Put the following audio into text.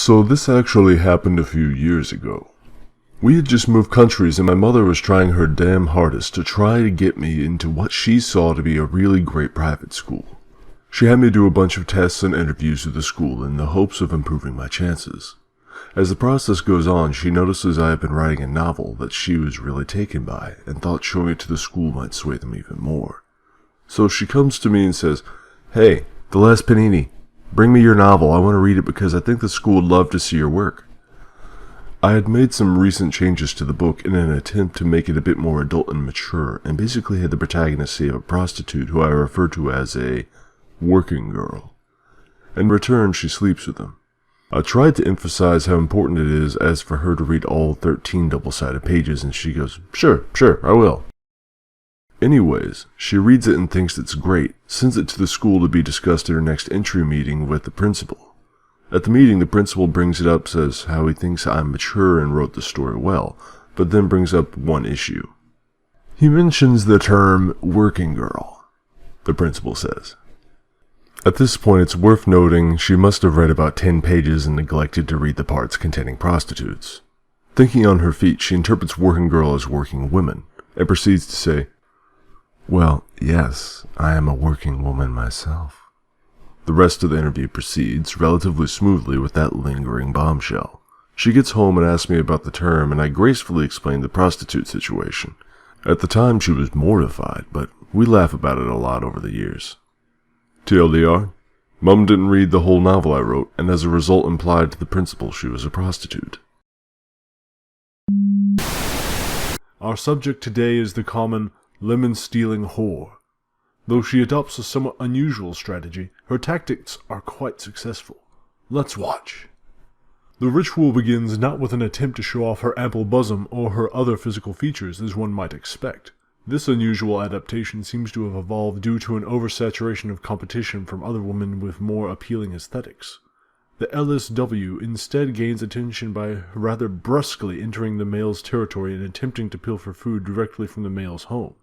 So this actually happened a few years ago. We had just moved countries and my mother was trying her damn hardest to try to get me into what she saw to be a really great private school. She had me do a bunch of tests and interviews with the school in the hopes of improving my chances. As the process goes on, she notices I have been writing a novel that she was really taken by and thought showing it to the school might sway them even more. So she comes to me and says, "Hey, the last panini, bring me your novel. I want to read it because I think the school would love to see your work." I had made some recent changes to the book in an attempt to make it a bit more adult and mature, and basically had the protagonist say of a prostitute who I refer to as a working girl. In return, she sleeps with him. I tried to emphasize how important it is as for her to read all 13 double-sided pages, and she goes, Sure, I will." Anyways, she reads it and thinks it's great, sends it to the school to be discussed at her next entry meeting with the principal. At the meeting, the principal brings it up, says how he thinks I'm mature and wrote the story well, but then brings up one issue. He mentions the term working girl, the principal says. At this point, it's worth noting she must have read about 10 pages and neglected to read the parts containing prostitutes. Thinking on her feet, she interprets working girl as working women, and proceeds to say, "Well, yes, I am a working woman myself." The rest of the interview proceeds relatively smoothly with that lingering bombshell. She gets home and asks me about the term, and I gracefully explain the prostitute situation. At the time, she was mortified, but we laugh about it a lot over the years. TLDR, Mum didn't read the whole novel I wrote, and as a result implied to the principal she was a prostitute. Our subject today is the common lemon-stealing whore. Though she adopts a somewhat unusual strategy, her tactics are quite successful. Let's watch. The ritual begins not with an attempt to show off her ample bosom or her other physical features as one might expect. This unusual adaptation seems to have evolved due to an oversaturation of competition from other women with more appealing aesthetics. The LSW instead gains attention by rather brusquely entering the male's territory and attempting to pilfer food directly from the male's home.